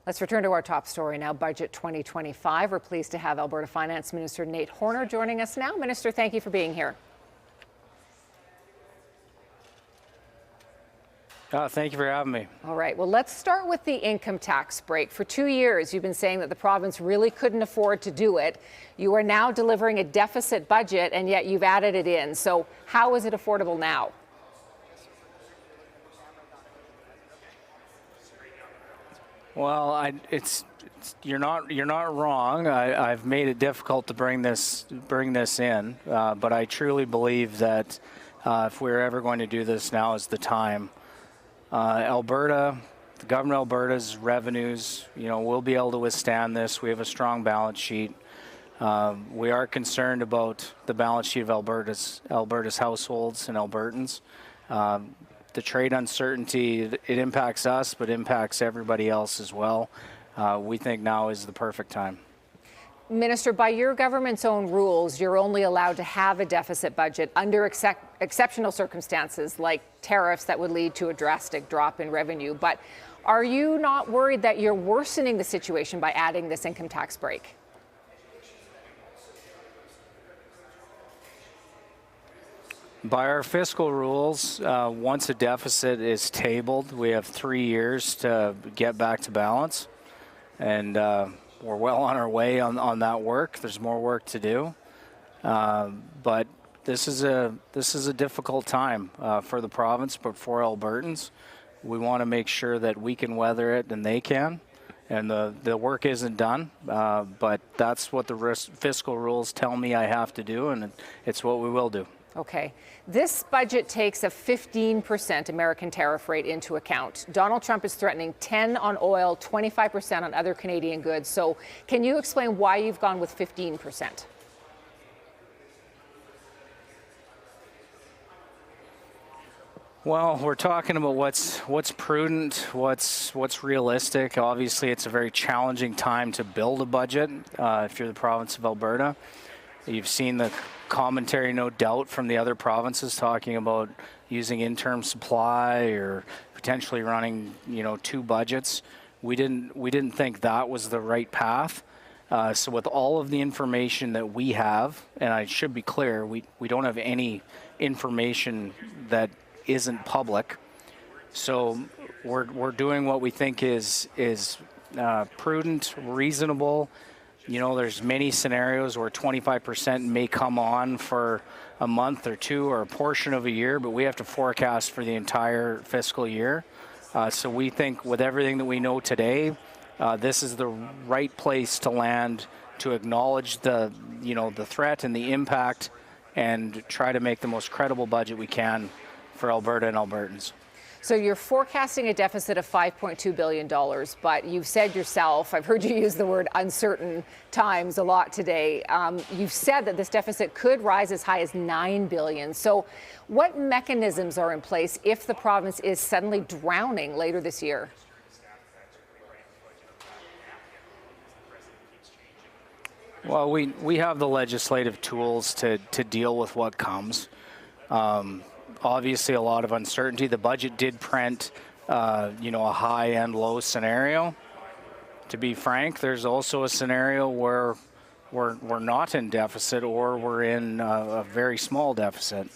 Let's return to our top story now, Budget 2025. We're pleased to have Alberta Finance Minister Nate Horner joining us now. Minister, thank you for being here. Thank you for having me. All right, well, let's start with the income tax break. For 2 years, you've been saying that the province really couldn't afford to do it. You are now delivering a deficit budget, and yet you've added it in. So how is it affordable now? Well, you're not wrong. I've made it difficult to bring this in, but I truly believe that if we're ever going to do this, now is the time. Alberta, the government of Alberta's revenues, will be able to withstand this. We have a strong balance sheet. We are concerned about the balance sheet of Alberta's households and Albertans. The trade uncertainty, it impacts us, but impacts everybody else as well. We think now is the perfect time. Minister, by your government's own rules, you're only allowed to have a deficit budget under exceptional circumstances like tariffs that would lead to a drastic drop in revenue. But are you not worried that you're worsening the situation by adding this income tax break? By our fiscal rules, once a deficit is tabled, we have 3 years to get back to balance. And we're well on our way on that work. There's more work to do, but this is a difficult time for the province, but for Albertans, we want to make sure that we can weather it and they can. And the work isn't done, but that's what the fiscal rules tell me I have to do, and it's what we will do. Okay. This budget takes a 15% American tariff rate into account. Donald Trump is threatening 10 on oil, 25% on other Canadian goods. So can you explain why you've gone with 15%? Well, we're talking about what's prudent, what's realistic. Obviously, it's a very challenging time to build a budget if you're the province of Alberta. You've seen the commentary, no doubt, from the other provinces talking about using interim supply or potentially running, 2 budgets. We didn't think that was the right path. So with all of the information that we have, and I should be clear, we don't have any information that isn't public. So we're doing what we think is prudent, reasonable. There's many scenarios where 25% may come on for a month or two or a portion of a year, but we have to forecast for the entire fiscal year. So we think with everything that we know today, this is the right place to land, to acknowledge the threat and the impact, and try to make the most credible budget we can for Alberta and Albertans. So you're forecasting a deficit of $5.2 billion, but you've said yourself, I've heard you use the word uncertain times a lot today. You've said that this deficit could rise as high as $9 billion. So what mechanisms are in place if the province is suddenly drowning later this year? Well, we have the legislative tools to deal with what comes. Obviously, a lot of uncertainty. The budget did print, a high and low scenario. To be frank, there's also a scenario where we're not in deficit or we're in a very small deficit.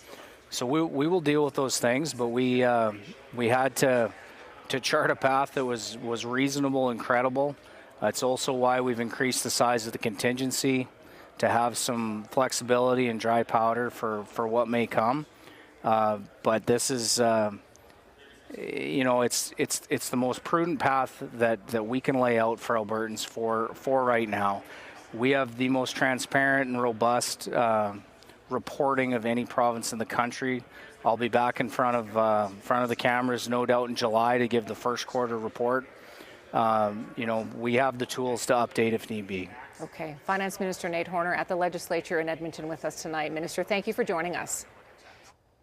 So we will deal with those things, but we had to chart a path that was reasonable and credible. It's also why we've increased the size of the contingency to have some flexibility and dry powder for what may come. But this is, it's the most prudent path that we can lay out for Albertans for right now. We have the most transparent and robust reporting of any province in the country. I'll be back in front of the cameras, no doubt, in July to give the first quarter report. We have the tools to update if need be. Okay. Finance Minister Nate Horner at the Legislature in Edmonton with us tonight. Minister, thank you for joining us.